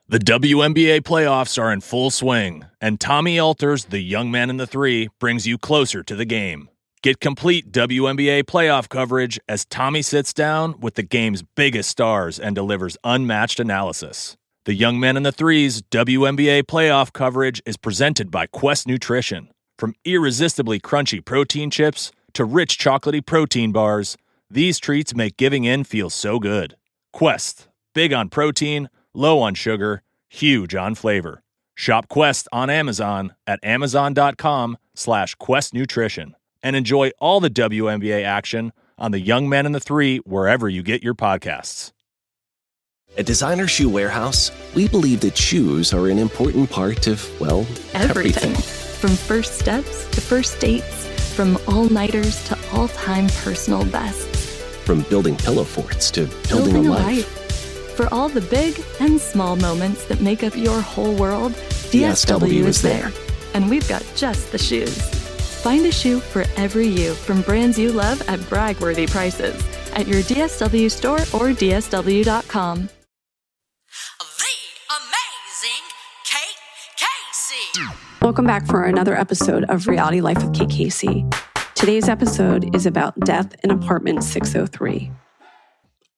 The WNBA playoffs are in full swing, and Tommy Elter's The Young Man and the Three brings you closer to the game. Get complete WNBA playoff coverage as Tommy sits down with the game's biggest stars and delivers unmatched analysis. The Young Man and the Three's WNBA playoff coverage is presented by Quest Nutrition. From irresistibly crunchy protein chips to rich chocolatey protein bars, these treats make giving in feel so good. Quest, big on protein, low on sugar, huge on flavor. Shop Quest on Amazon at amazon.com/Quest Nutrition and enjoy all the WNBA action on The Young Man and the Three wherever you get your podcasts. At Designer Shoe Warehouse, we believe that shoes are an important part of, well, everything. From first steps to first dates, from all-nighters to all-time personal bests. From building pillow forts to building a life. For all the big and small moments that make up your whole world, DSW is there. And we've got just the shoes. Find a shoe for every you from brands you love at brag-worthy prices at your DSW store or DSW.com. The amazing Kate Casey. Welcome back for another episode of Reality Life with Kate Casey. Today's episode is about death in apartment 603.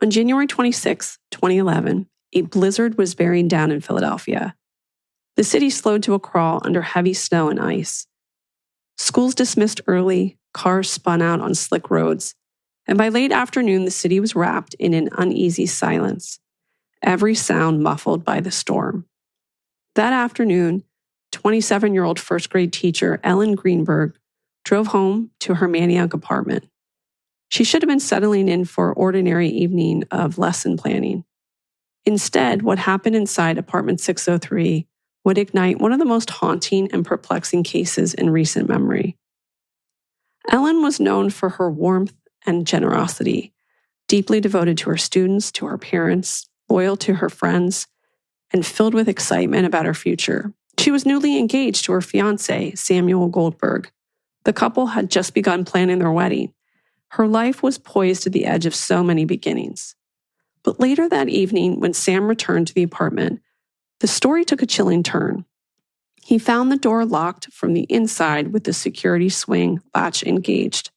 On January 26, 2011, a blizzard was bearing down in Philadelphia. The city slowed to a crawl under heavy snow and ice. Schools dismissed early, cars spun out on slick roads, and by late afternoon, the city was wrapped in an uneasy silence, every sound muffled by the storm. That afternoon, 27-year-old first-grade teacher Ellen Greenberg drove home to her Manayunk apartment. She should have been settling in for ordinary evening of lesson planning. Instead, what happened inside apartment 603 would ignite one of the most haunting and perplexing cases in recent memory. Ellen was known for her warmth and generosity, deeply devoted to her students, to her parents, loyal to her friends, and filled with excitement about her future. She was newly engaged to her fiancé, Samuel Goldberg. The couple had just begun planning their wedding. Her life was poised at the edge of so many beginnings. But later that evening, when Sam returned to the apartment, the story took a chilling turn. He found the door locked from the inside with the security swing latch engaged.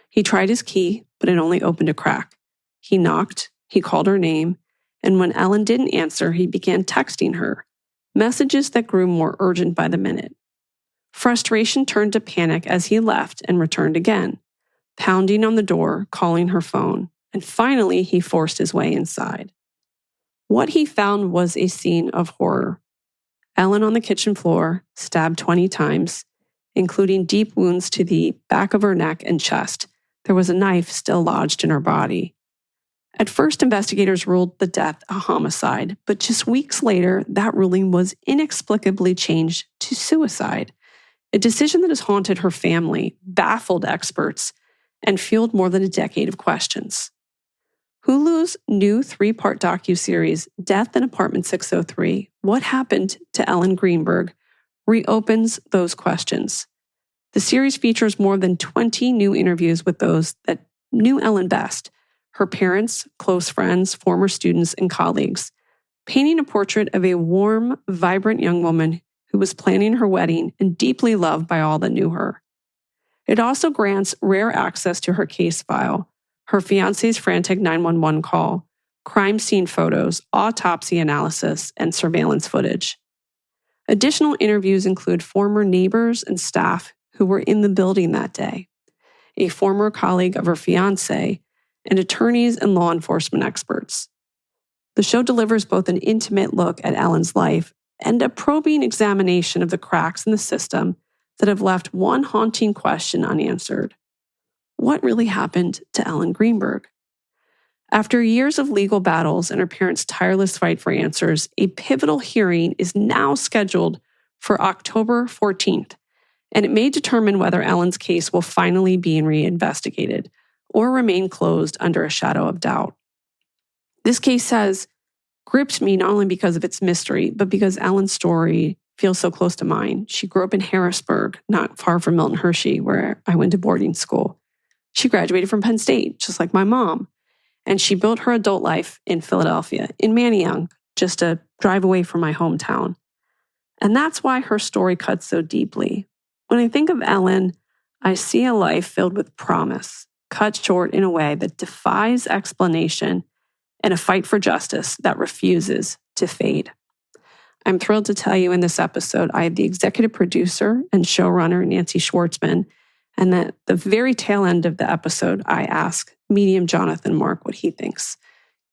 He tried his key, but it only opened a crack. He knocked, he called her name, and when Ellen didn't answer, he began texting her, messages that grew more urgent by the minute. Frustration turned to panic as he left and returned again, pounding on the door, calling her phone, and finally he forced his way inside. What he found was a scene of horror. Ellen on the kitchen floor, stabbed 20 times, including deep wounds to the back of her neck and chest. There was a knife still lodged in her body. At first, investigators ruled the death a homicide, but just weeks later, that ruling was inexplicably changed to suicide, a decision that has haunted her family, baffled experts, and fueled more than a decade of questions. Hulu's new 3-part docuseries, Death in Apartment 603, What Happened to Ellen Greenberg, reopens those questions. The series features more than 20 new interviews with those that knew Ellen best, her parents, close friends, former students, and colleagues, painting a portrait of a warm, vibrant young woman who was planning her wedding and deeply loved by all that knew her. It also grants rare access to her case file, her fiancé's frantic 911 call, crime scene photos, autopsy analysis, and surveillance footage. Additional interviews include former neighbors and staff who were in the building that day, a former colleague of her fiancé, and attorneys and law enforcement experts. The show delivers both an intimate look at Ellen's life and a probing examination of the cracks in the system that have left one haunting question unanswered. What really happened to Ellen Greenberg? After years of legal battles and her parents' tireless fight for answers, a pivotal hearing is now scheduled for October 14th, and it may determine whether Ellen's case will finally be reinvestigated or remain closed under a shadow of doubt. This case has gripped me not only because of its mystery, but because Ellen's story feels so close to mine. She grew up in Harrisburg, not far from Milton Hershey, where I went to boarding school. She graduated from Penn State, just like my mom. And she built her adult life in Philadelphia, in Manayunk, just a drive away from my hometown. And that's why her story cuts so deeply. When I think of Ellen, I see a life filled with promise, cut short in a way that defies explanation, and a fight for justice that refuses to fade. I'm thrilled to tell you in this episode, I have the executive producer and showrunner, Nancy Schwartzman, and at the very tail end of the episode, I ask medium Jonathan Mark what he thinks.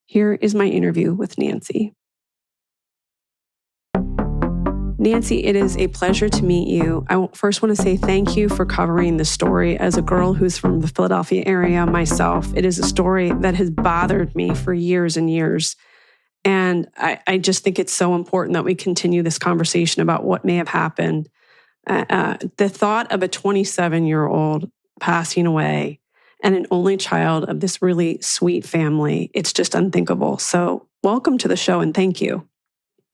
Here is my interview with Nancy. Nancy, it is a pleasure to meet you. I first want to say thank you for covering the story. As a girl who's from the Philadelphia area myself, it is a story that has bothered me for years and years. And I just think it's so important that we continue this conversation about what may have happened. The thought of a 27-year-old passing away and an only child of this really sweet family, it's just unthinkable. So welcome to the show and thank you.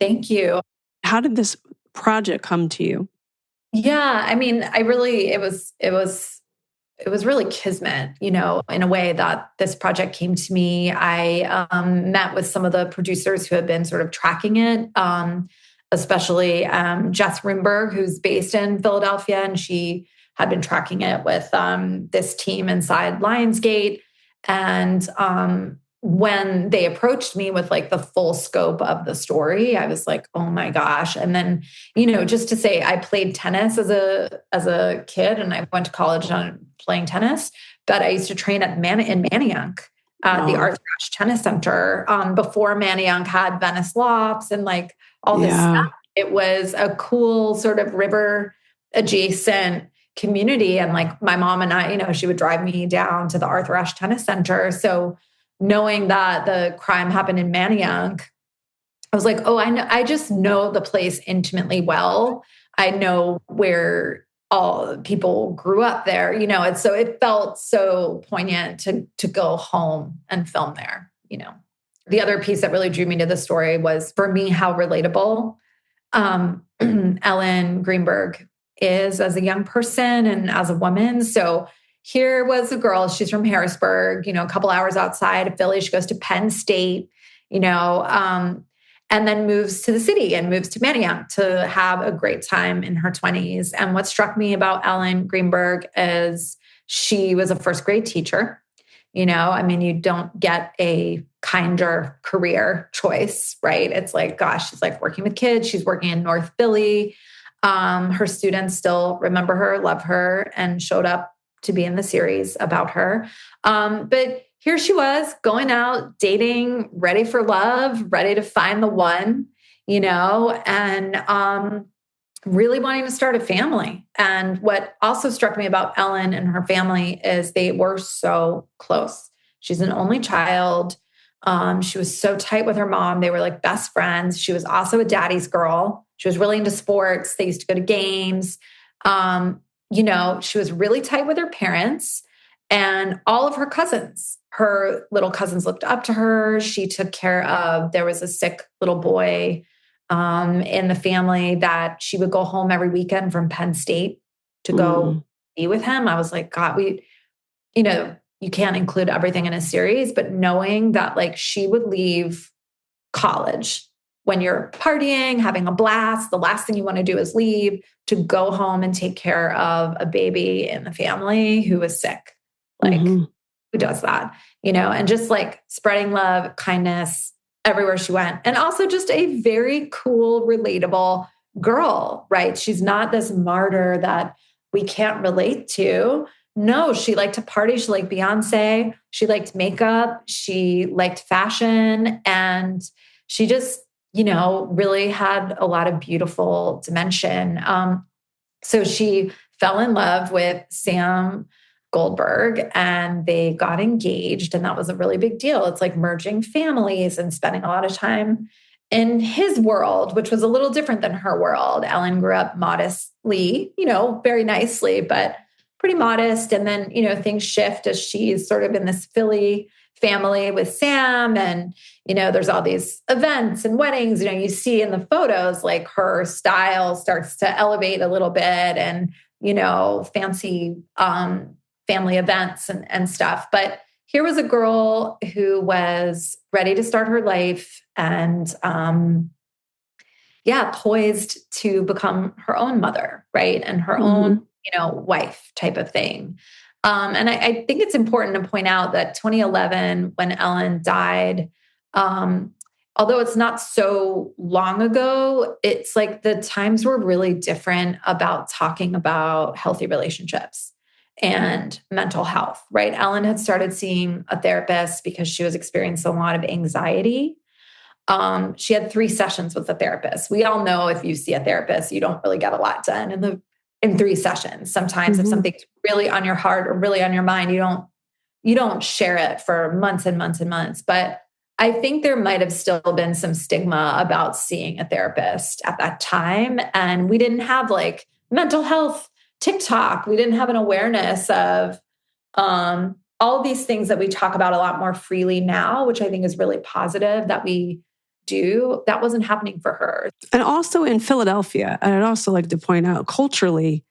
Thank you. How did this project come to you? Yeah, I mean, it was really kismet, in a way that this project came to me. I met with some of the producers who had been sort of tracking it, especially Jess Greenberg, who's based in Philadelphia, and she had been tracking it with this team inside Lionsgate. And when they approached me with like the full scope of the story, I was like, oh my gosh. And then, just to say, I played tennis as a kid and I went to college on playing tennis, but I used to train at in Manayunk at the Arthur Ashe Tennis Center before Manayunk had Venice Lofts and like all this stuff. It was a cool sort of river adjacent community. And like my mom and I, she would drive me down to the Arthur Ashe Tennis Center. So knowing that the crime happened in Manayunk, I was like, oh, I just know the place intimately well. I know where all people grew up there, and so it felt so poignant to go home and film there, The other piece that really drew me to the story was, for me, how relatable Ellen Greenberg is as a young person and as a woman. So here was a girl, she's from Harrisburg, a couple hours outside of Philly. She goes to Penn State, and then moves to the city and moves to Manayunk to have a great time in her 20s. And what struck me about Ellen Greenberg is she was a first grade teacher. You don't get a kinder career choice, right? It's like, gosh, she's like working with kids. She's working in North Philly. Her students still remember her, love her, and showed up to be in the series about her. But here she was going out, dating, ready for love, ready to find the one, and really wanting to start a family. And what also struck me about Ellen and her family is they were so close. She's an only child. She was so tight with her mom. They were like best friends. She was also a daddy's girl. She was really into sports. They used to go to games. She was really tight with her parents and all of her cousins. Her little cousins looked up to her. She took care of, there was a sick little boy in the family that she would go home every weekend from Penn State to go be with him. I was like, God, you can't include everything in a series, but knowing that like she would leave college when you're partying, having a blast, the last thing you want to do is leave to go home and take care of a baby in the family who was sick. Like, who does that? And just like spreading love, kindness everywhere she went. And also just a very cool, relatable girl, right? She's not this martyr that we can't relate to. No, she liked to party. She liked Beyonce. She liked makeup. She liked fashion. And she just, really had a lot of beautiful dimension. So she fell in love with Sam Goldberg and they got engaged. And that was a really big deal. It's like merging families and spending a lot of time in his world, which was a little different than her world. Ellen grew up modestly, very nicely, but pretty modest. And then, things shift as she's sort of in this Philly family with Sam. And, there's all these events and weddings, you see in the photos, like her style starts to elevate a little bit and, fancy family events and stuff. But here was a girl who was ready to start her life and, poised to become her own mother, right? And her own, wife type of thing. And I think it's important to point out that 2011, when Ellen died, although it's not so long ago, it's like the times were really different about talking about healthy relationships and mental health, right? Ellen had started seeing a therapist because she was experiencing a lot of anxiety. She had 3 sessions with a therapist. We all know if you see a therapist, you don't really get a lot done in 3 sessions. Sometimes if something's really on your heart or really on your mind, you don't share it for months and months and months. But I think there might have still been some stigma about seeing a therapist at that time. And we didn't have like mental health TikTok. We didn't have an awareness of all these things that we talk about a lot more freely now, which I think is really positive that we do. That wasn't happening for her. And also in Philadelphia, and I'd also like to point out culturally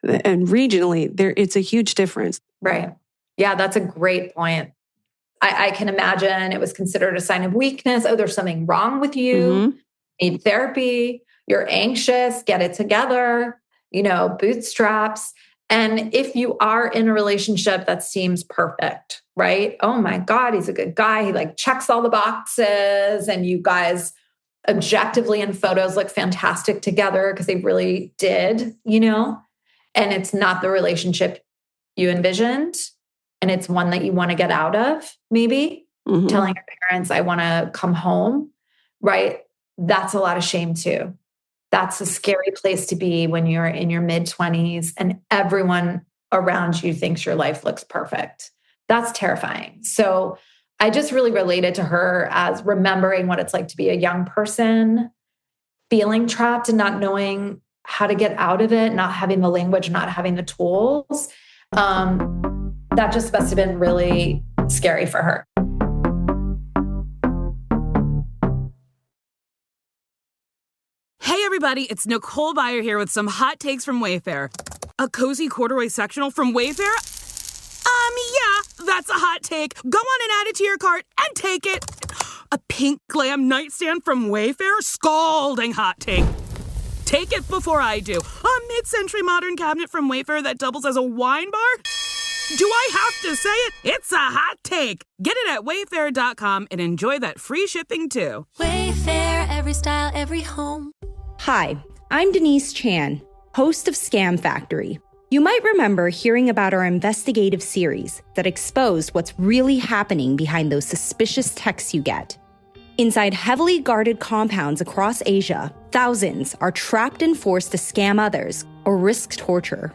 and regionally, it's a huge difference. Right. Yeah, that's a great point. I can imagine it was considered a sign of weakness. Oh, there's something wrong with you. Need therapy. You're anxious. Get it together. Bootstraps. And if you are in a relationship that seems perfect, right? Oh my God, he's a good guy. He like checks all the boxes and you guys objectively in photos look fantastic together because they really did, and it's not the relationship you envisioned. And it's one that you want to get out of, maybe telling your parents, I want to come home, right? That's a lot of shame too. That's a scary place to be when you're in your mid-20s and everyone around you thinks your life looks perfect. That's terrifying. So I just really related to her as remembering what it's like to be a young person, feeling trapped and not knowing how to get out of it, not having the language, not having the tools. That just must have been really scary for her. Hey everybody, it's Nicole Byer here with some hot takes from Wayfair. A cozy corduroy sectional from Wayfair? Yeah, that's a hot take. Go on and add it to your cart and take it. A pink glam nightstand from Wayfair? Scalding hot take. Take it before I do. A mid-century modern cabinet from Wayfair that doubles as a wine bar? Do I have to say it? It's a hot take. Get it at wayfair.com and enjoy that free shipping too. Wayfair, every style, every home. Hi, I'm Denise Chan, host of Scam Factory. You might remember hearing about our investigative series that exposed what's really happening behind those suspicious texts you get. Inside heavily guarded compounds across Asia, thousands are trapped and forced to scam others or risk torture.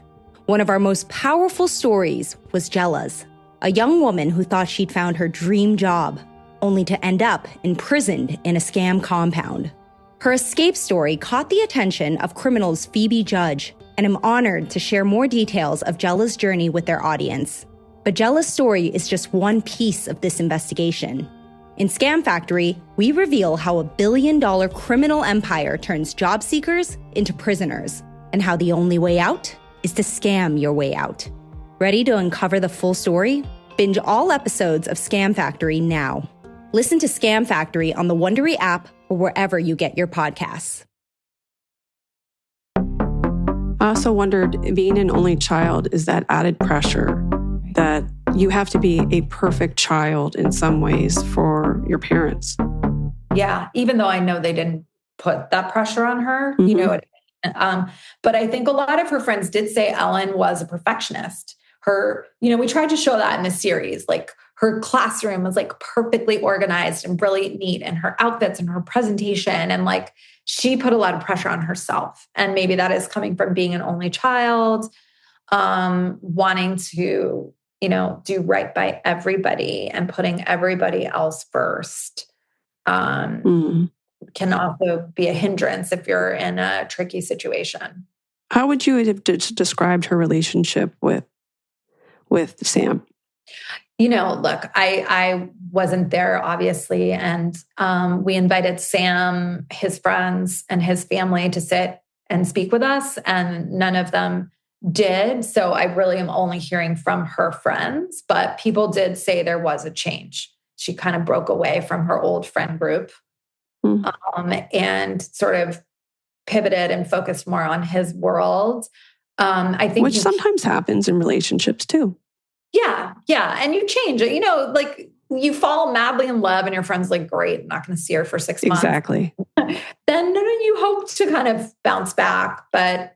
One of our most powerful stories was Jella's, a young woman who thought she'd found her dream job, only to end up imprisoned in a scam compound. Her escape story caught the attention of Criminal's Phoebe Judge, and I'm honored to share more details of Jella's journey with their audience. But Jella's story is just one piece of this investigation. In Scam Factory, we reveal how a billion-dollar criminal empire turns job seekers into prisoners, and how the only way out is to scam your way out. Ready to uncover the full story? Binge all episodes of Scam Factory now. Listen to Scam Factory on the Wondery app or wherever you get your podcasts. I also wondered, being an only child, is that added pressure that you have to be a perfect child in some ways for your parents? Yeah, even though I know they didn't put that pressure on her, you know what I mean? But I think a lot of her friends did say Ellen was a perfectionist. We tried to show that in the series, like her classroom was like perfectly organized and brilliant, neat, and her outfits and her presentation. And like, she put a lot of pressure on herself. And maybe that is coming from being an only child, wanting to, do right by everybody and putting everybody else first. Can also be a hindrance if you're in a tricky situation. How would you have described her relationship with Sam? Look, I wasn't there, obviously. And we invited Sam, his friends, and his family to sit and speak with us. And none of them did. So I really am only hearing from her friends, but people did say there was a change. She kind of broke away from her old friend group and sort of pivoted and focused more on his world. I think which sometimes happens in relationships too. Yeah. And you change it, like you fall madly in love and your friend's like, great, I'm not going to see her for 6 months. Exactly. Then you hope to kind of bounce back. But,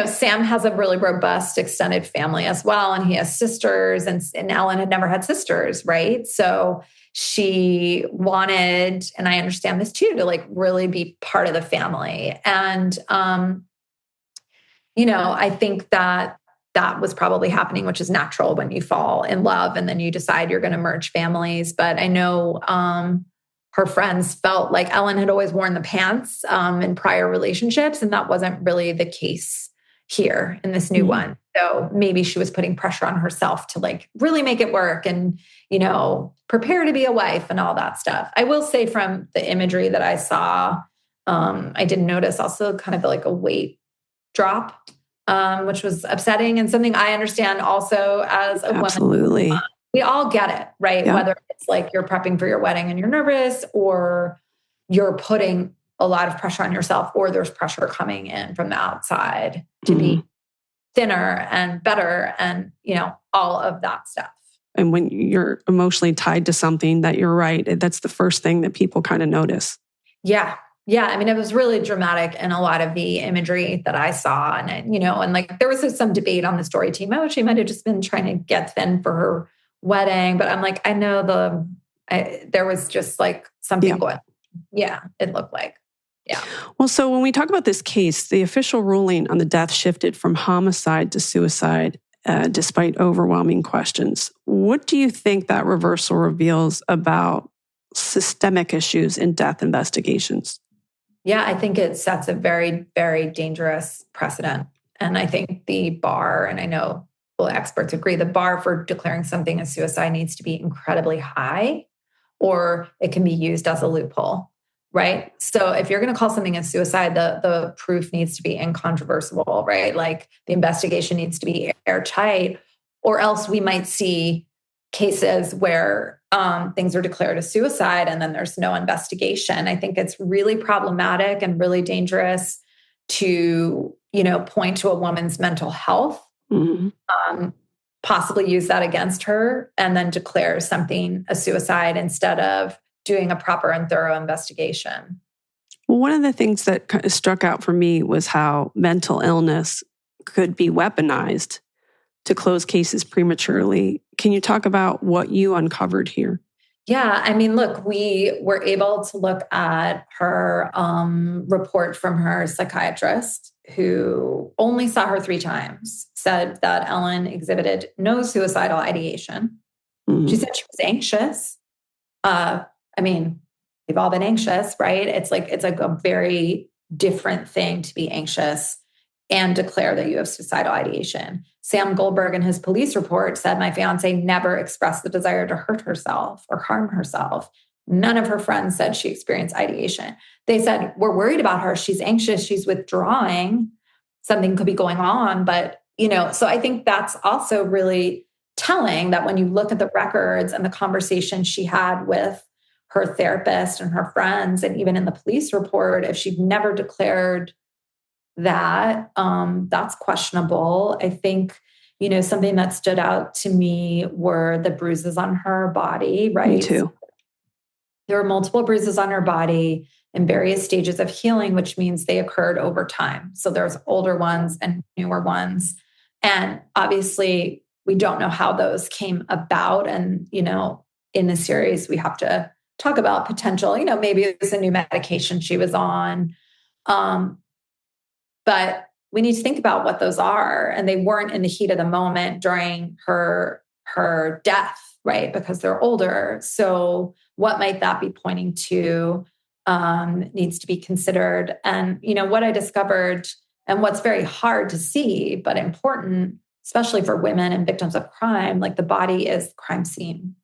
Sam has a really robust extended family as well. And he has sisters and Ellen had never had sisters. Right. So she wanted, and I understand this too, to like really be part of the family. And, I think that was probably happening, which is natural when you fall in love and then you decide you're going to merge families. But I know her friends felt like Ellen had always worn the pants in prior relationships, and that wasn't really the case here in this new one. So maybe she was putting pressure on herself to like really make it work and, prepare to be a wife and all that stuff. I will say from the imagery that I saw, I did notice also kind of like a weight drop, which was upsetting and something I understand also as a woman. Absolutely. We all get it, right? Yeah. Whether it's like you're prepping for your wedding and you're nervous, or you're putting a lot of pressure on yourself, or there's pressure coming in from the outside to be thinner and better and, all of that stuff. And when you're emotionally tied to something, that you're right, that's the first thing that people kind of notice. Yeah. I mean, it was really dramatic in a lot of the imagery that I saw. And, and like there was some debate on the story team. Oh, she might have just been trying to get thin for her wedding. But I'm like, I know there was just like something going. Yeah, it looked like. Yeah. Well, so when we talk about this case, the official ruling on the death shifted from homicide to suicide, despite overwhelming questions. What do you think that reversal reveals about systemic issues in death investigations? Yeah, I think it sets a very, very dangerous precedent. And I think the bar, and I know experts agree, the bar for declaring something as suicide needs to be incredibly high, or it can be used as a loophole, right? So if you're going to call something a suicide, the proof needs to be incontrovertible, right? Like the investigation needs to be airtight, or else we might see cases where things are declared a suicide and then there's no investigation. I think it's really problematic and really dangerous to, point to a woman's mental health, possibly use that against her, and then declare something a suicide instead of doing a proper and thorough investigation. Well, one of the things that kind of struck out for me was how mental illness could be weaponized to close cases prematurely. Can you talk about what you uncovered here? Yeah, I mean, look, we were able to look at her report from her psychiatrist, who only saw her 3 times, said that Ellen exhibited no suicidal ideation. She said she was anxious. I mean, we've all been anxious, right? It's like a very different thing to be anxious and declare that you have suicidal ideation. Sam Goldberg in his police report said, my fiance never expressed the desire to hurt herself or harm herself. None of her friends said she experienced ideation. They said, we're worried about her. She's anxious. She's withdrawing. Something could be going on. But, so I think that's also really telling that when you look at the records and the conversation she had with her therapist and her friends, and even in the police report, if she'd never declared that, that's questionable. I think, something that stood out to me were the bruises on her body, right? Me too. There were multiple bruises on her body in various stages of healing, which means they occurred over time. So there's older ones and newer ones. And obviously, we don't know how those came about. And, in the series, we have to talk about potential, maybe it was a new medication she was on. But we need to think about what those are. And they weren't in the heat of the moment during her death, right? Because they're older. So what might that be pointing to needs to be considered. And, what I discovered, and what's very hard to see, but important, especially for women and victims of crime, like the body is the crime scene.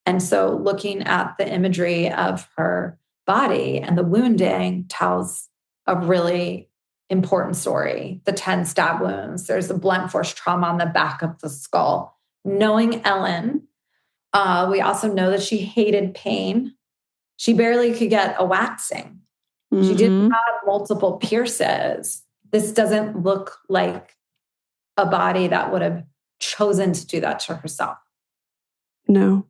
And so looking at the imagery of her body and the wounding tells a really important story. The 10 stab wounds. There's the blunt force trauma on the back of the skull. Knowing Ellen, we also know that she hated pain. She barely could get a waxing. Mm-hmm. She didn't have multiple pierces. This doesn't look like a body that would have chosen to do that to herself. No.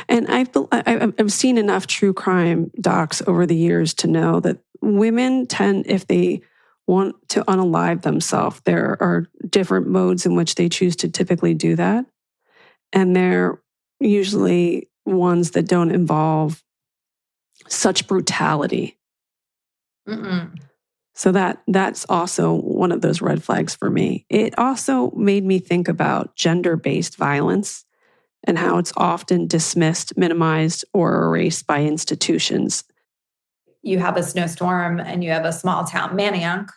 And I've seen enough true crime docs over the years to know that women tend, if they want to unalive themselves, there are different modes in which they choose to typically do that. And they're usually ones that don't involve such brutality. Mm-mm. So that's also one of those red flags for me. It also made me think about gender-based violence and how it's often dismissed, minimized, or erased by institutions. You have a snowstorm and you have a small town, Manayunk,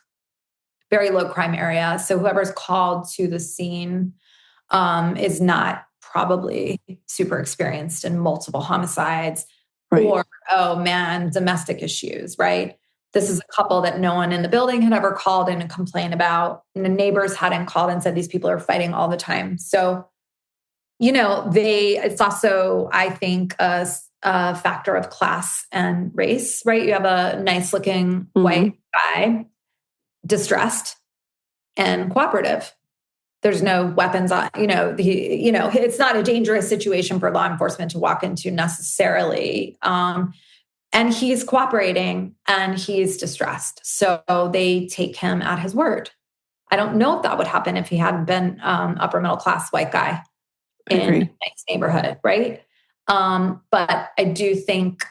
very low crime area. So whoever's called to the scene is not probably super experienced in multiple homicides, right, or, oh man, domestic issues, right? This is a couple that no one in the building had ever called in and complained about. And the neighbors hadn't called and said these people are fighting all the time. So, it's also, I think, a factor of class and race, right? You have a nice looking white guy, distressed and cooperative. There's no weapons on, it's not a dangerous situation for law enforcement to walk into necessarily. And he's cooperating and he's distressed. So they take him at his word. I don't know if that would happen if he hadn't been upper middle class white guy in a nice neighborhood, right? But I do think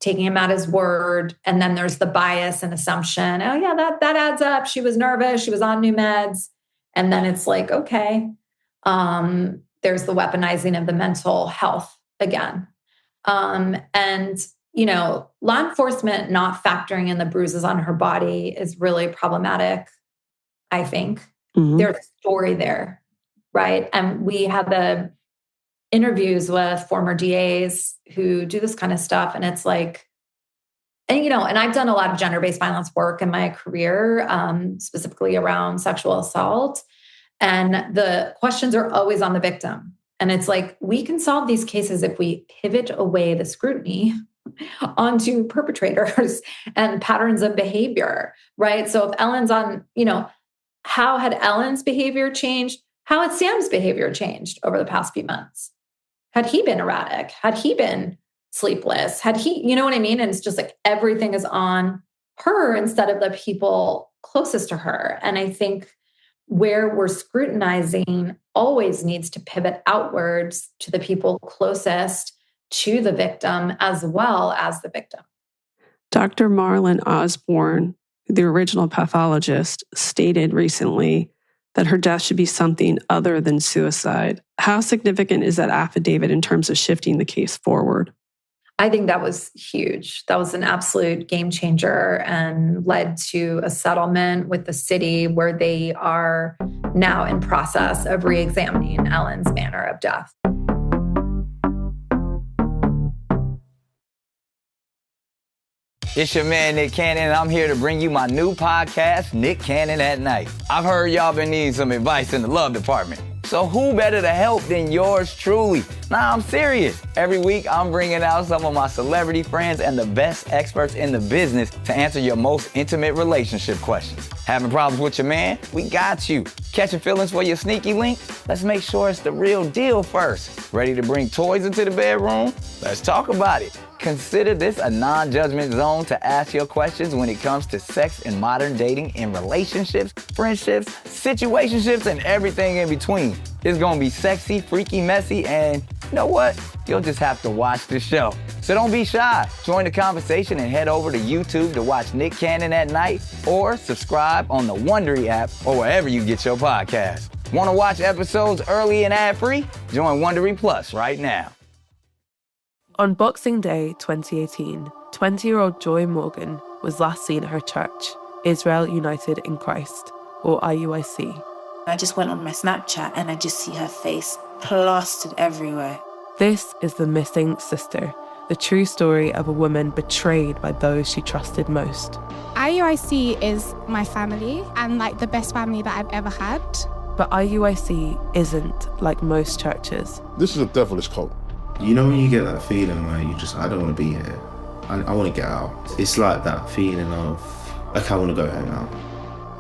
taking him at his word, and then there's the bias and assumption. Oh yeah, that adds up. She was nervous. She was on new meds. And then it's like, okay, there's the weaponizing of the mental health again. And law enforcement not factoring in the bruises on her body is really problematic, I think. Mm-hmm. There's a story there, right? And we have the interviews with former DAs who do this kind of stuff. And it's like, and I've done a lot of gender-based violence work in my career, specifically around sexual assault. And the questions are always on the victim. And it's like, we can solve these cases if we pivot away the scrutiny onto perpetrators and patterns of behavior, right? So if Ellen's on, how had Ellen's behavior changed? How had Sam's behavior changed over the past few months? Had he been erratic? Had he been sleepless? Had he, you know what I mean? And it's just like everything is on her instead of the people closest to her. And I think where we're scrutinizing always needs to pivot outwards to the people closest to the victim as well as the victim. Dr. Marlon Osborne, the original pathologist, stated recently that her death should be something other than suicide. How significant is that affidavit in terms of shifting the case forward? I think that was huge. That was an absolute game changer and led to a settlement with the city where they are now in process of re-examining Ellen's manner of death. It's your man, Nick Cannon, and I'm here to bring you my new podcast, Nick Cannon at Night. I've heard y'all been needing some advice in the love department. So who better to help than yours truly? Nah, I'm serious. Every week, I'm bringing out some of my celebrity friends and the best experts in the business to answer your most intimate relationship questions. Having problems with your man? We got you. Catching feelings for your sneaky link? Let's make sure it's the real deal first. Ready to bring toys into the bedroom? Let's talk about it. Consider this a non-judgment zone to ask your questions when it comes to sex and modern dating in relationships, friendships, situationships, and everything in between. It's gonna be sexy, freaky, messy, and you know what? You'll just have to watch the show. So don't be shy. Join the conversation and head over to YouTube to watch Nick Cannon at Night or subscribe on the Wondery app or wherever you get your podcasts. Want to watch episodes early and ad-free? Join Wondery Plus right now. On Boxing Day 2018, 20-year-old Joy Morgan was last seen at her church, Israel United in Christ, or IUIC. I just went on my Snapchat and I just see her face plastered everywhere. This is the missing sister the true story of a woman betrayed by those she trusted most. IUIC is my family and like the best family that I've ever had. But IUIC isn't like most churches. This is a devilish cult. You know when you get that feeling where I don't want to be here. I want to get out. It's like that feeling of, okay, I want to go home now.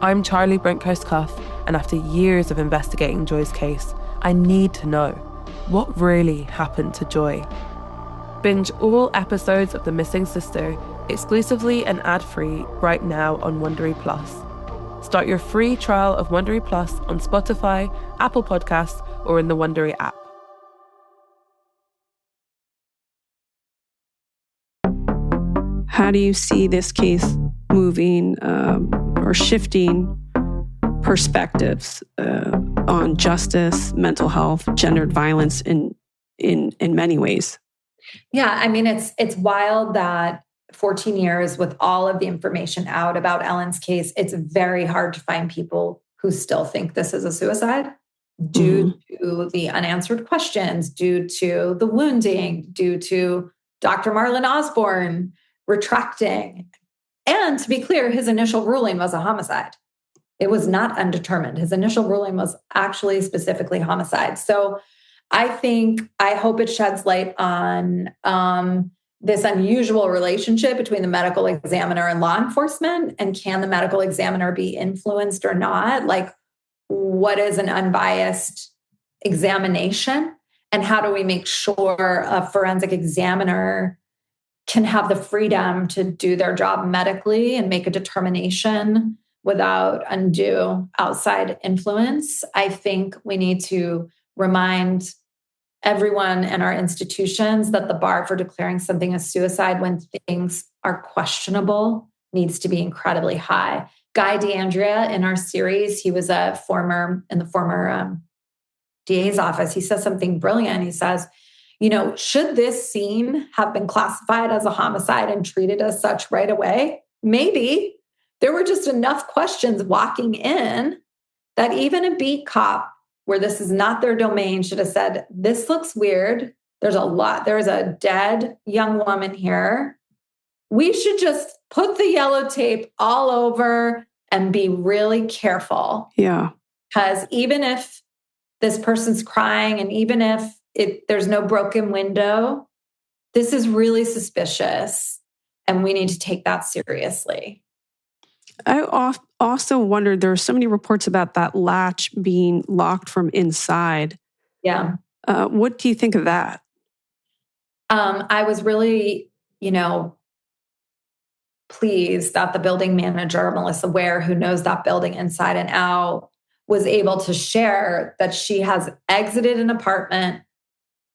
I'm Charlie Brinkhurst-Cuff, and after years of investigating Joy's case, I need to know what really happened to Joy. Binge all episodes of The Missing Sister exclusively and ad-free right now on Wondery Plus. Start your free trial of Wondery Plus on Spotify, Apple Podcasts, or in the Wondery app. How do you see this case moving or shifting perspectives on justice, mental health, gendered violence in many ways? Yeah, I mean, it's wild that 14 years with all of the information out about Ellen's case, it's very hard to find people who still think this is a suicide due to the unanswered questions, due to the wounding, due to Dr. Marlon Osborne retracting. And to be clear, his initial ruling was a homicide. It was not undetermined. His initial ruling was actually specifically homicide. So I hope it sheds light on this unusual relationship between the medical examiner and law enforcement. And can the medical examiner be influenced or not? Like, what is an unbiased examination? And how do we make sure a forensic examiner can have the freedom to do their job medically and make a determination without undue outside influence? I think we need to remind everyone in our institutions that the bar for declaring something a suicide when things are questionable needs to be incredibly high. Guy DeAndrea in our series, he was in the former DA's office. He says something brilliant. He says, should this scene have been classified as a homicide and treated as such right away? Maybe. There were just enough questions walking in that even a beat cop, where this is not their domain, should have said, this looks weird. There's a dead young woman here. We should just put the yellow tape all over and be really careful. Yeah. Because even if this person's crying and even if there's no broken window, this is really suspicious and we need to take that seriously. I also wondered, there are so many reports about that latch being locked from inside. Yeah. What do you think of that? I was really, pleased that the building manager, Melissa Ware, who knows that building inside and out, was able to share that she has exited an apartment,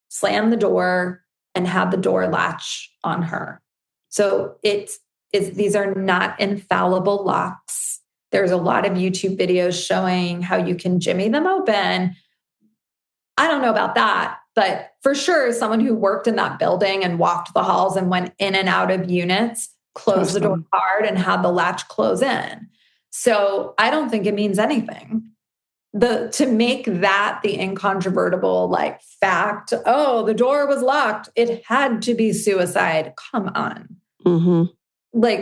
slammed the door, and had the door latch on her. So these are not infallible locks. There's a lot of YouTube videos showing how you can jimmy them open. I don't know about that, but for sure, someone who worked in that building and walked the halls and went in and out of units, closed the door hard and had the latch close in. So I don't think it means anything. To make that the incontrovertible fact, the door was locked, it had to be suicide. Come on. Mm-hmm.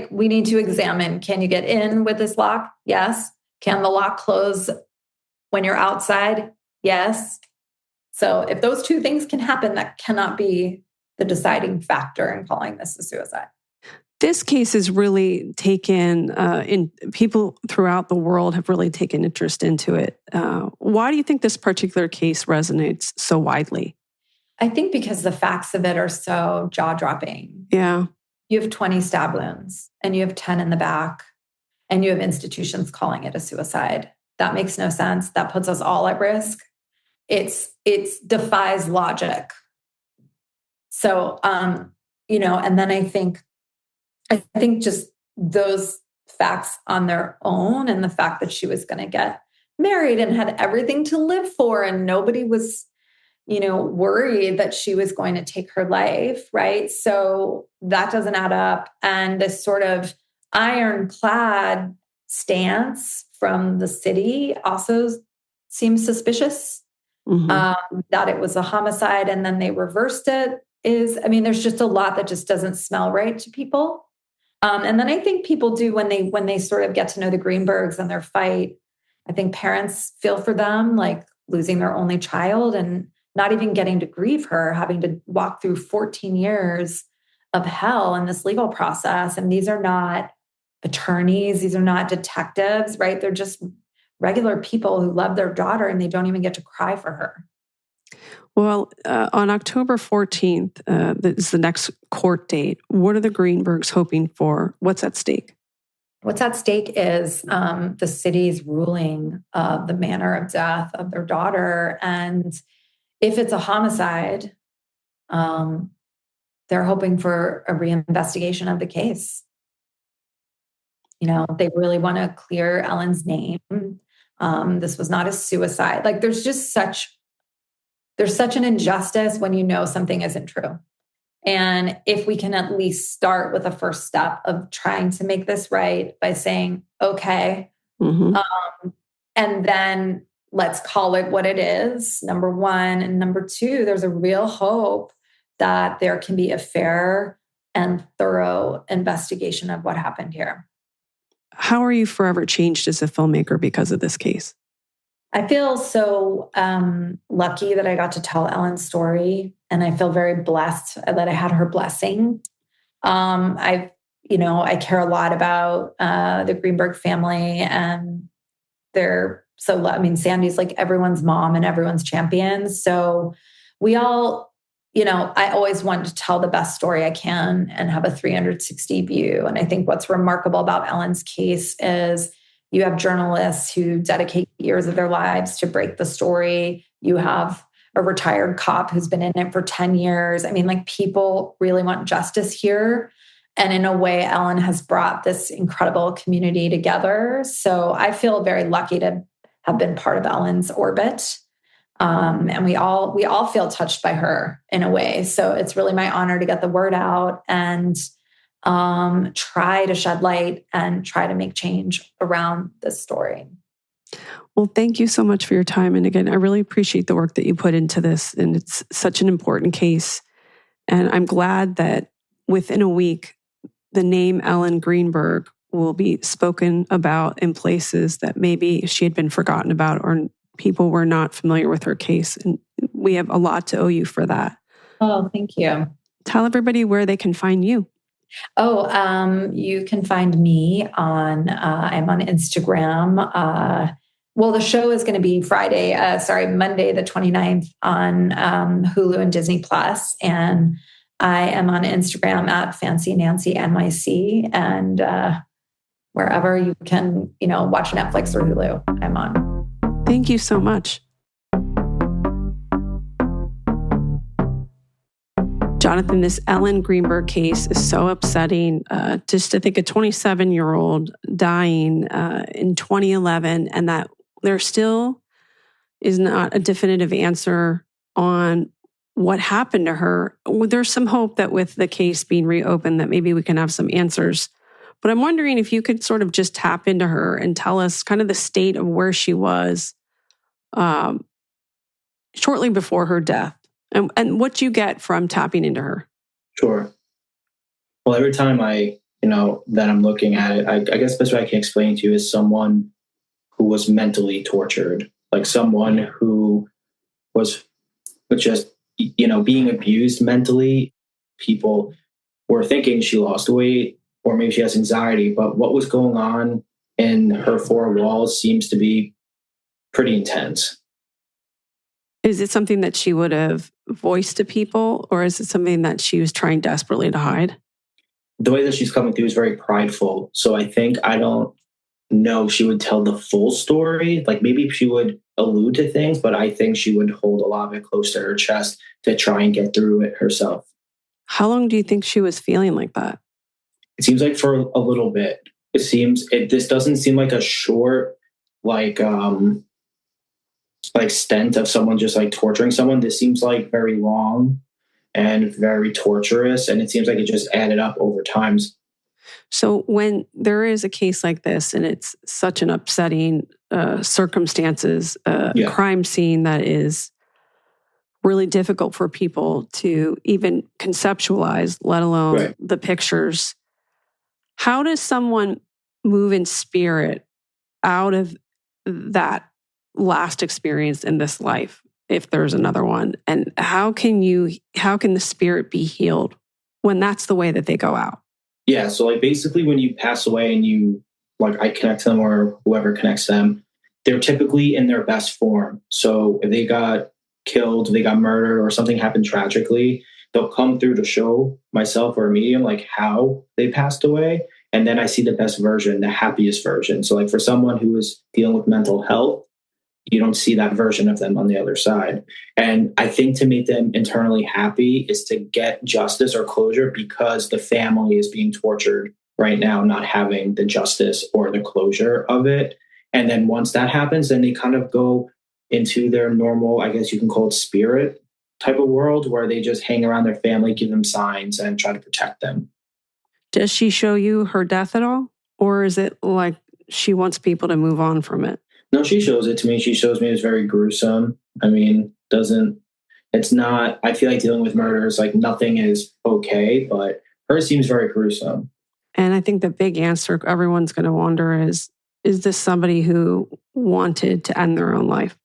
We need to examine, can you get in with this lock? Yes. Can the lock close when you're outside? Yes. So if those two things can happen, that cannot be the deciding factor in calling this a suicide. This case is really taken, people throughout the world have really taken interest into it. Why do you think this particular case resonates so widely? I think because the facts of it are so jaw-dropping. Yeah. You have 20 stab wounds and you have 10 in the back and you have institutions calling it a suicide. That makes no sense. That puts us all at risk. It defies logic. So, and then I think just those facts on their own and the fact that she was going to get married and had everything to live for and nobody was, worried that she was going to take her life, right? So that doesn't add up. And this sort of ironclad stance from the city also seems suspicious, that it was a homicide and then they reversed it is, I mean, there's just a lot that just doesn't smell right to people. And then I think people do when they sort of get to know the Greenbergs and their fight. I think parents feel for them, like losing their only child and not even getting to grieve her, having to walk through 14 years of hell in this legal process. And these are not attorneys. These are not detectives, right? They're just regular people who love their daughter and they don't even get to cry for her. Well, on October 14th, is the next court date. What are the Greenbergs hoping for? What's at stake? What's at stake is the city's ruling of the manner of death of their daughter. And if it's a homicide, they're hoping for a reinvestigation of the case. You know, they really want to clear Ellen's name. This was not a suicide. Like there's such an injustice when you know something isn't true. And if we can at least start with a first step of trying to make this right by saying, okay, and then let's call it what it is, number one. And number two, there's a real hope that there can be a fair and thorough investigation of what happened here. How are you forever changed as a filmmaker because of this case? I feel so lucky that I got to tell Ellen's story, and I feel very blessed that I had her blessing. I care a lot about the Greenberg family, and Sandy's like everyone's mom and everyone's champion. So we all, I always want to tell the best story I can and have a 360 view. And I think what's remarkable about Ellen's case is you have journalists who dedicate years of their lives to break the story. You have a retired cop who's been in it for 10 years. I mean, like people really want justice here. And in a way, Ellen has brought this incredible community together. So I feel very lucky to have been part of Ellen's orbit. And we all feel touched by her in a way. So it's really my honor to get the word out and try to shed light and try to make change around this story. Well, thank you so much for your time. And again, I really appreciate the work that you put into this. And it's such an important case. And I'm glad that within a week, the name Ellen Greenberg will be spoken about in places that maybe she had been forgotten about or people were not familiar with her case. And we have a lot to owe you for that. Oh, thank you. Tell everybody where they can find you. You can find me on, I'm on Instagram. The show is going to be Monday, the 29th on Hulu and Disney Plus. And I am on Instagram at Fancy Nancy NYC. And wherever you can, watch Netflix or Hulu, I'm on. Thank you so much. Jonathan, this Ellen Greenberg case is so upsetting. Just to think a 27-year-old dying in 2011 and that there still is not a definitive answer on what happened to her. There's some hope that with the case being reopened that maybe we can have some answers. But I'm wondering if you could sort of just tap into her and tell us kind of the state of where she was shortly before her death. And what you get from tapping into her. Sure. Well, every time that I'm looking at it, I guess the best way I can explain it to you is someone who was mentally tortured, like someone who was just, being abused mentally. People were thinking she lost weight or maybe she has anxiety, but what was going on in her four walls seems to be pretty intense. Is it something that she would have voiced to people, or is it something that she was trying desperately to hide? The way that she's coming through is very prideful. So I don't know she would tell the full story. Like maybe she would allude to things, but I think she would hold a lot of it close to her chest to try and get through it herself. How long do you think she was feeling like that? It seems like for a little bit. This doesn't seem like a short, stent of someone just like torturing someone. This seems like very long and very torturous. And it seems like it just added up over time. So when there is a case like this and it's such an upsetting circumstances, crime scene that is really difficult for people to even conceptualize, let alone the pictures. How does someone move in spirit out of that last experience in this life, if there's another one? And how can the spirit be healed when that's the way that they go out? Yeah. So like basically when you pass away and you, like I connect them or whoever connects them, they're typically in their best form. So if they got killed, they got murdered, or something happened tragically, they'll come through to show myself or a medium like how they passed away. And then I see the best version, the happiest version. So like for someone who is dealing with mental health, you don't see that version of them on the other side. And I think to make them internally happy is to get justice or closure, because the family is being tortured right now, not having the justice or the closure of it. And then once that happens, then they kind of go into their normal, I guess you can call it spirit type of world, where they just hang around their family, give them signs, and try to protect them. Does she show you her death at all? Or is it like she wants people to move on from it? No, she shows it to me. She shows me it's very gruesome. I mean, it's not, I feel like dealing with murder is like nothing is okay, but hers seems very gruesome. And I think the big answer everyone's going to wonder is this somebody who wanted to end their own life?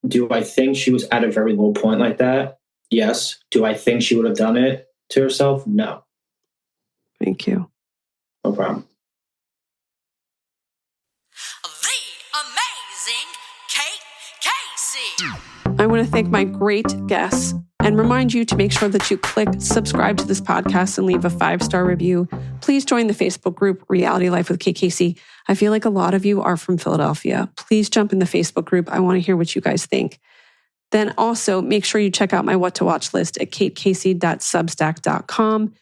Do I think she was at a very low point like that? Yes. Do I think she would have done it to herself? No. Thank you. No problem. I want to thank my great guests and remind you to make sure that you click subscribe to this podcast and leave a 5-star review. Please join the Facebook group, Reality Life with KKC. I feel like a lot of you are from Philadelphia. Please jump in the Facebook group. I want to hear what you guys think. Then also make sure you check out my What to Watch list at katecasey.substack.com.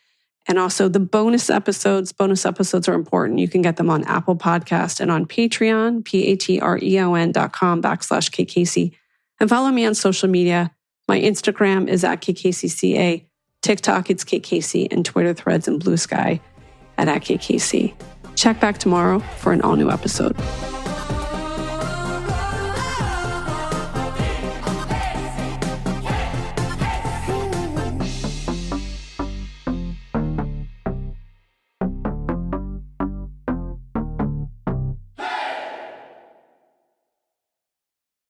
And also the bonus episodes. Bonus episodes are important. You can get them on Apple Podcast and on Patreon, patreon.com/KKC. And follow me on social media. My Instagram is at KKCCA, TikTok it's KKC, and Twitter Threads and Blue Sky at KKC. Check back tomorrow for an all-new episode.